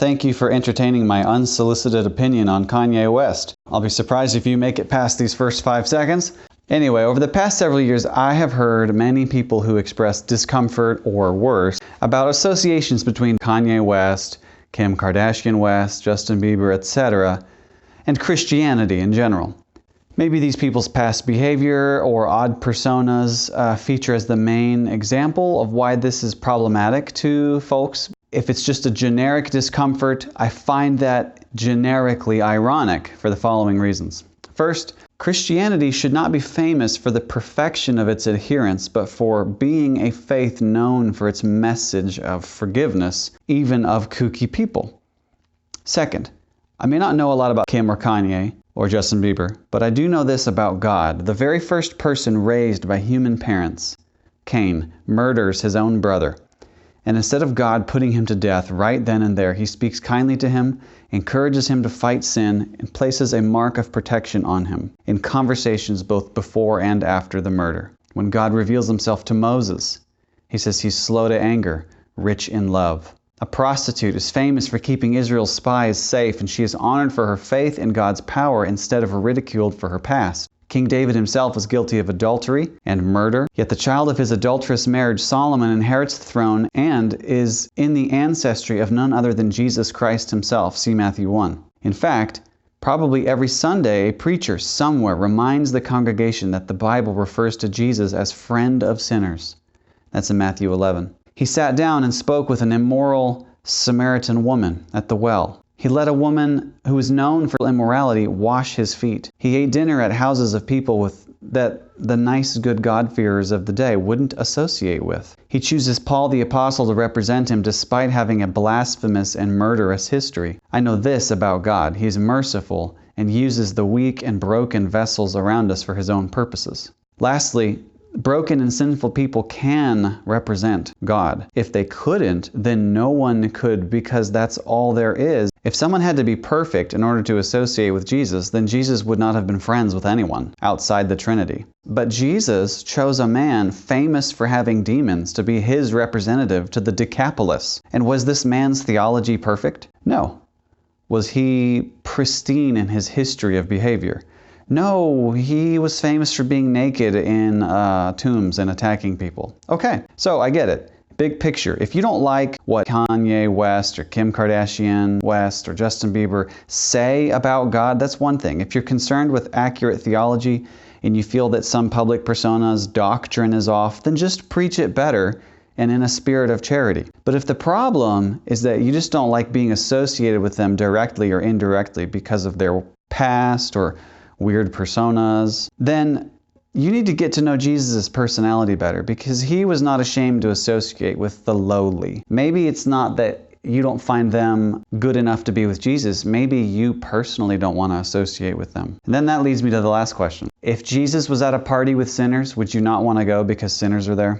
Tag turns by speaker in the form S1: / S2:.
S1: Thank you for entertaining my unsolicited opinion on Kanye West. I'll be surprised if you make it past these first 5 seconds. Anyway, over the past several years, I have heard many people who express discomfort, or worse, about associations between Kanye West, Kim Kardashian West, Justin Bieber, etc., and Christianity in general. Maybe these people's past behavior or odd personas feature as the main example of why this is problematic to folks. If it's just a generic discomfort, I find that generically ironic for the following reasons. First, Christianity should not be famous for the perfection of its adherents, but for being a faith known for its message of forgiveness, even of kooky people. Second, I may not know a lot about Kim or Kanye or Justin Bieber, but I do know this about God. The very first person raised by human parents, Cain, murders his own brother. And instead of God putting him to death right then and there, he speaks kindly to him, encourages him to fight sin, and places a mark of protection on him in conversations both before and after the murder. When God reveals himself to Moses, he says he's slow to anger, rich in love. A prostitute is famous for keeping Israel's spies safe, and she is honored for her faith in God's power instead of ridiculed for her past. King David himself was guilty of adultery and murder, yet the child of his adulterous marriage, Solomon, inherits the throne and is in the ancestry of none other than Jesus Christ himself. See Matthew 1. In fact, probably every Sunday, a preacher somewhere reminds the congregation that the Bible refers to Jesus as friend of sinners. That's in Matthew 11. He sat down and spoke with an immoral Samaritan woman at the well. He let a woman who was known for immorality wash his feet. He ate dinner at houses of people that the nice, good God-fearers of the day wouldn't associate with. He chooses Paul the Apostle to represent him despite having a blasphemous and murderous history. I know this about God. He is merciful and uses the weak and broken vessels around us for his own purposes. Lastly, broken and sinful people can represent God. If they couldn't, then no one could, because that's all there is. If someone had to be perfect in order to associate with Jesus, then Jesus would not have been friends with anyone outside the Trinity. But Jesus chose a man famous for having demons to be his representative to the Decapolis. And was this man's theology perfect? No. Was he pristine in his history of behavior? No, he was famous for being naked in tombs and attacking people. Okay, so I get it. Big picture. If you don't like what Kanye West or Kim Kardashian West or Justin Bieber say about God, that's one thing. If you're concerned with accurate theology and you feel that some public persona's doctrine is off, then just preach it better and in a spirit of charity. But if the problem is that you just don't like being associated with them directly or indirectly because of their past or weird personas, then you need to get to know Jesus' personality better, because he was not ashamed to associate with the lowly. Maybe it's not that you don't find them good enough to be with Jesus. Maybe you personally don't want to associate with them. And then that leads me to the last question. If Jesus was at a party with sinners, would you not want to go because sinners are there?